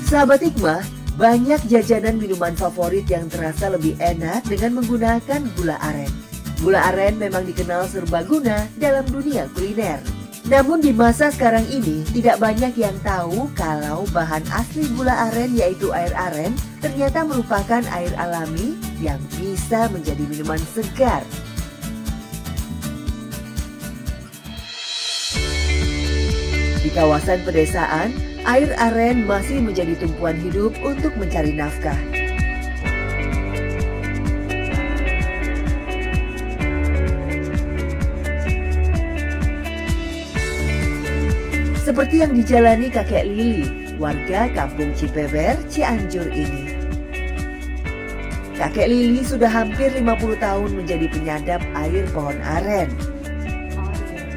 Sahabat Hikmah, banyak jajanan minuman favorit yang terasa lebih enak dengan menggunakan gula aren. Gula aren memang dikenal serbaguna dalam dunia kuliner. Namun di masa sekarang ini tidak banyak yang tahu kalau bahan asli gula aren yaitu air aren ternyata merupakan air alami yang bisa menjadi minuman segar. Di kawasan pedesaan, air aren masih menjadi tumpuan hidup untuk mencari nafkah. Seperti yang dijalani kakek Lili, warga kampung Cipeber, Cianjur ini. Kakek Lili sudah hampir 50 tahun menjadi penyadap air pohon aren.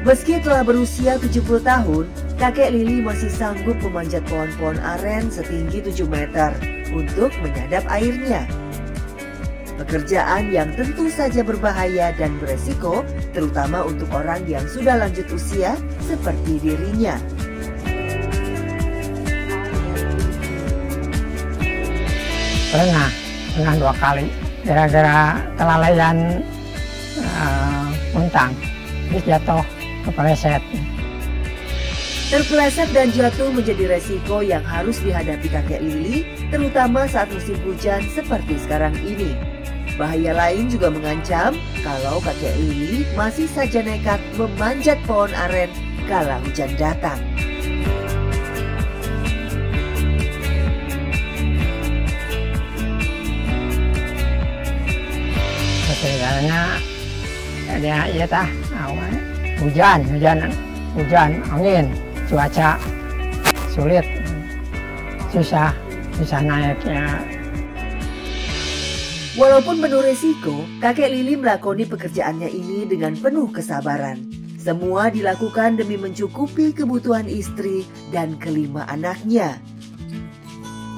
Meski telah berusia 70 tahun, kakek Lili masih sanggup memanjat pohon-pohon aren setinggi 7 meter untuk menyadap airnya. Pekerjaan yang tentu saja berbahaya dan beresiko, terutama untuk orang yang sudah lanjut usia seperti dirinya. Pernah 2 kali, gara-gara kelalaian muntang, terus jatuh kepleset. Terpeleset dan jatuh menjadi resiko yang harus dihadapi kakek Lili, terutama saat musim hujan seperti sekarang ini. Bahaya lain juga mengancam kalau kakek Lili masih saja nekat memanjat pohon aren kala hujan datang. Sebenarnya dia hujan, angin, cuaca sulit, susah naiknya. Walaupun penuh risiko, kakek Lili melakoni pekerjaannya ini dengan penuh kesabaran. Semua dilakukan demi mencukupi kebutuhan istri dan kelima anaknya.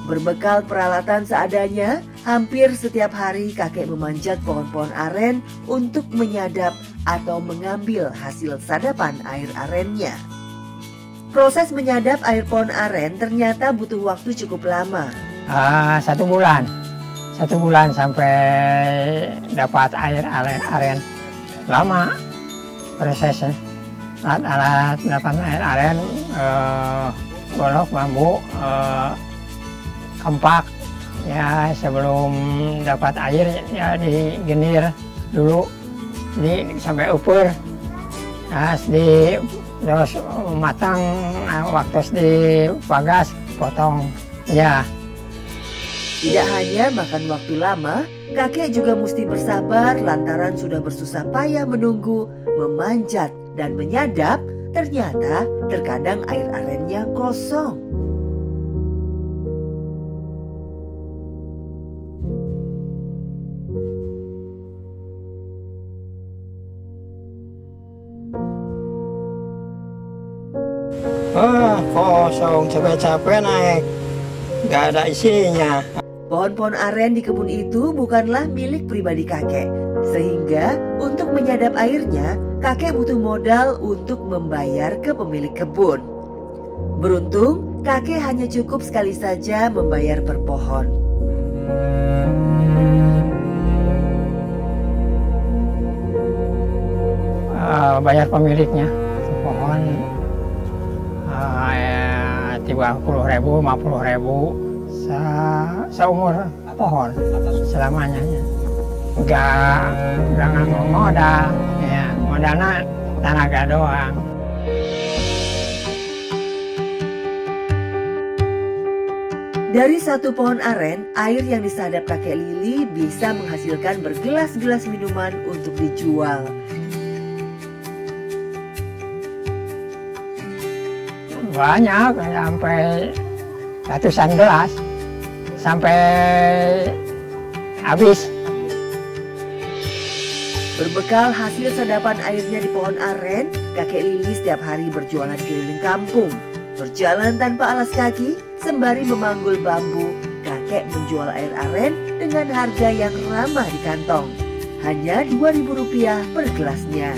Berbekal peralatan seadanya, hampir setiap hari kakek memanjat pohon-pohon aren untuk menyadap atau mengambil hasil sadapan air arennya. Proses menyadap air pohon aren ternyata butuh waktu cukup lama. 1 bulan. 1 bulan sampai dapat air aren. Lama prosesnya. Alat dapat air aren, golok bambu, kampak. Ya sebelum dapat air ya digenir dulu, jadi sampai upur, terus matang, waktu dipagas potong ya. Tidak hanya makan waktu lama, kakek juga mesti bersabar lantaran sudah bersusah payah menunggu, memanjat dan menyadap. Ternyata terkadang air arennya kosong. Kosong, capek-capek naik, nggak ada isinya. Pohon-pohon aren di kebun itu bukanlah milik pribadi kakek, sehingga untuk menyadap airnya, kakek butuh modal untuk membayar ke pemilik kebun. Beruntung, kakek hanya cukup sekali saja membayar per pohon. Bayar pemiliknya, pohon 30.000, 50.000 seumur pohon selamanya. Enggak nganggur modal, ya modalnya tenaga doang. Dari 1 pohon aren, air yang disadap kakek Lili bisa menghasilkan bergelas-gelas minuman untuk dijual. Banyak, sampai ratusan gelas, sampai habis. Berbekal hasil sadapan airnya di pohon aren, kakek Lili setiap hari berjualan keliling kampung. Berjalan tanpa alas kaki, sembari memanggul bambu, kakek menjual air aren dengan harga yang ramah di kantong. Hanya Rp2.000 per gelasnya.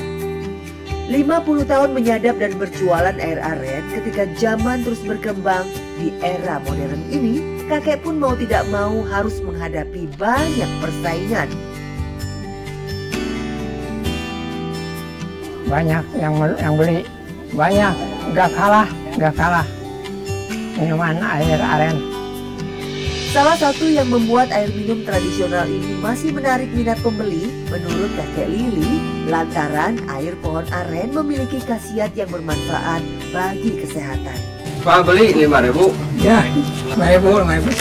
50 tahun menyadap dan berjualan air aren ketika zaman terus berkembang, di era modern ini, kakek pun mau tidak mau harus menghadapi banyak persaingan. Banyak yang beli, banyak, nggak kalah minuman air aren. Salah satu yang membuat air minum tradisional ini masih menarik minat pembeli, menurut kakek Lili, lantaran air pohon aren memiliki khasiat yang bermanfaat bagi kesehatan. Pak beli 5.000. Ya, 5.000.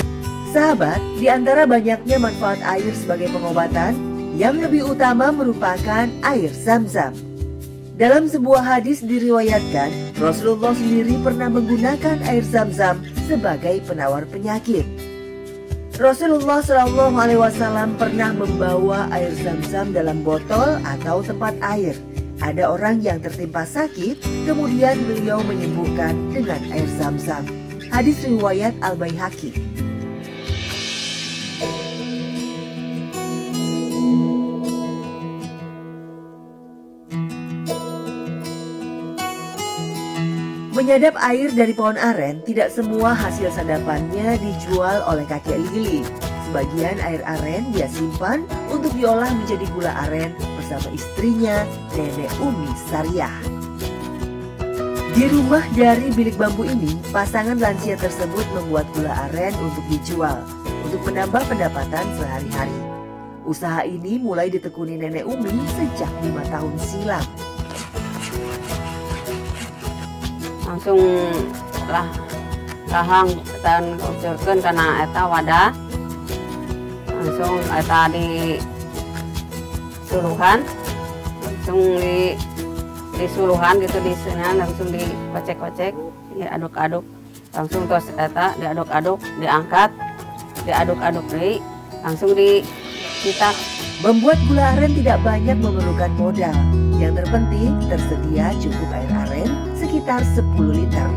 Sahabat, di antara banyaknya manfaat air sebagai pengobatan, yang lebih utama merupakan air Zam-Zam. Dalam sebuah hadis diriwayatkan, Rasulullah sendiri pernah menggunakan air Zam-Zam sebagai penawar penyakit. Rasulullah Shallallahu Alaihi Wasallam pernah membawa air Zam-Zam dalam botol atau tempat air. Ada orang yang tertimpa sakit, kemudian beliau menyembuhkan dengan air Zam-Zam. Hadis riwayat Al-Baihaqi. Menyadap air dari pohon aren, tidak semua hasil sadapannya dijual oleh kakek Lili. Sebagian air aren dia simpan untuk diolah menjadi gula aren bersama istrinya, Nenek Umi Sariah. Di rumah dari bilik bambu ini, pasangan lansia tersebut membuat gula aren untuk dijual, untuk menambah pendapatan sehari-hari. Usaha ini mulai ditekuni Nenek Umi sejak 5 tahun silam. Langsung lah kahang dan ucurkan karena eta wadah langsung eta di suluhan langsung di suluhan gitu di sana langsung dikocek-kocek diaduk-aduk langsung terus eta diaduk-aduk diaduk-aduk deui langsung dicetak. Membuat gula aren tidak banyak memerlukan modal. Yang terpenting tersedia cukup air aren sekitar 10 liter.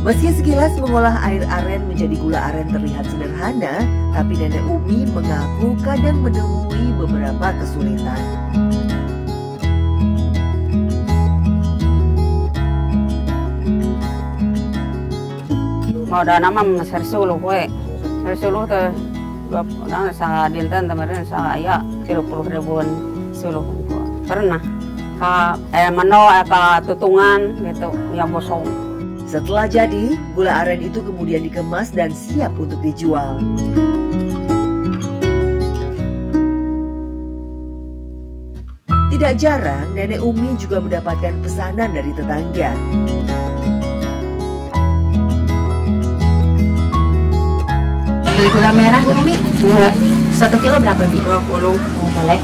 Meski sekilas mengolah air aren menjadi gula aren terlihat sederhana, tapi Nenek Umi mengaku kadang menemui beberapa kesulitan. Mau ada nama sersuluh we, sersuluh teh sa dinten kemarin sa aya 30.000 suluh pernah ka mano ka tutungan gitu ya bosong. Setelah jadi, gula aren itu kemudian dikemas dan siap untuk dijual. Tidak jarang Nenek Umi juga mendapatkan pesanan dari tetangga. Beli gula merah Bu Umi? 1 kilo berapa Bi? 20. Boleh.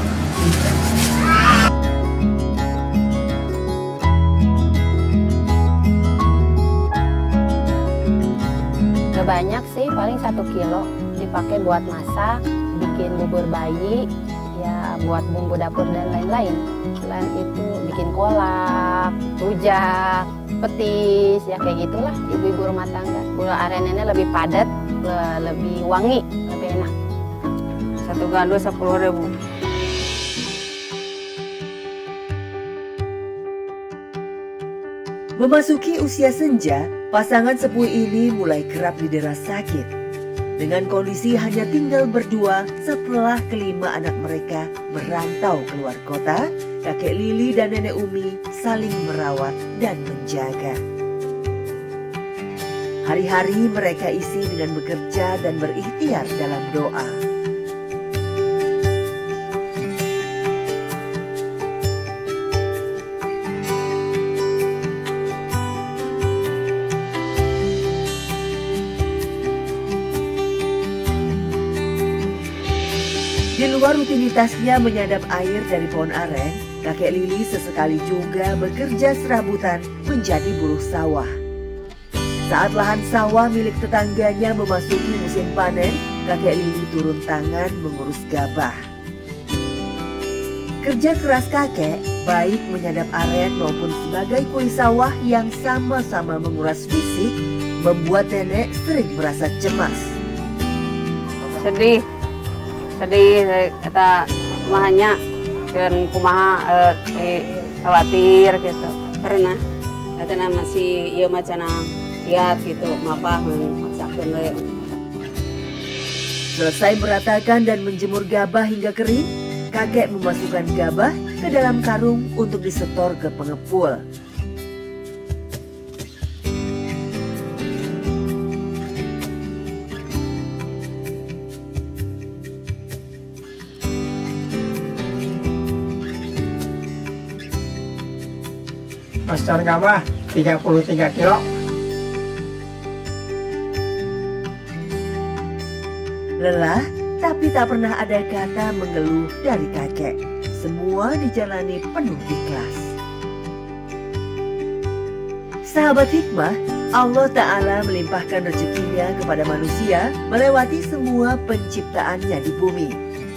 Gak banyak sih, paling 1 kilo. Dipakai buat masak, bikin bubur bayi, ya buat bumbu dapur dan lain-lain. Selain itu bikin kolak, rujak, petis, ya kayak gitulah ibu-ibu rumah tangga. Gula aren ini lebih padat, lebih wangi, lebih enak. 1 gandul 10.000. Memasuki usia senja, pasangan sepuh ini mulai kerap didera sakit. Dengan kondisi hanya tinggal berdua setelah kelima anak mereka merantau keluar kota, kakek Lili dan Nenek Umi saling merawat dan menjaga. Hari-hari mereka isi dengan bekerja dan berikhtiar dalam doa. Di luar rutinitasnya menyadap air dari pohon aren, kakek Lili sesekali juga bekerja serabutan menjadi buruh sawah. Saat lahan sawah milik tetangganya memasuki musim panen, kakek Lili turun tangan mengurus gabah. Kerja keras kakek, baik menyadap aren maupun sebagai kuli sawah yang sama-sama menguras fisik, membuat nenek sering merasa cemas. Sedih kita kumahanya dan kumaha khawatir gitu. Pernah katanya masih iya macana lihat gitu mapah memaksakan we. Selesai meratakan dan menjemur gabah hingga kering, kakek memasukkan gabah ke dalam karung untuk disetor ke pengepul. Pastor gabah 33 kilo. Lelah, tapi tak pernah ada kata mengeluh dari kakek. Semua dijalani penuh ikhlas. Sahabat hikmah, Allah Ta'ala melimpahkan rezekinya kepada manusia melewati semua penciptaannya di bumi.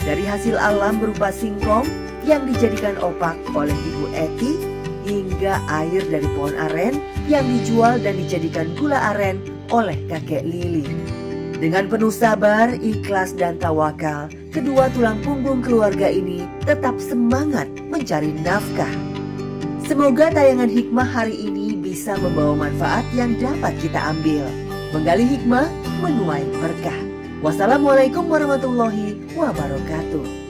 Dari hasil alam berupa singkong yang dijadikan opak oleh Ibu Eti, hingga air dari pohon aren yang dijual dan dijadikan gula aren oleh kakek Lili. Dengan penuh sabar, ikhlas, dan tawakal, kedua tulang punggung keluarga ini tetap semangat mencari nafkah. Semoga tayangan hikmah hari ini bisa membawa manfaat yang dapat kita ambil. Menggali hikmah, menuai berkah. Wassalamualaikum warahmatullahi wabarakatuh.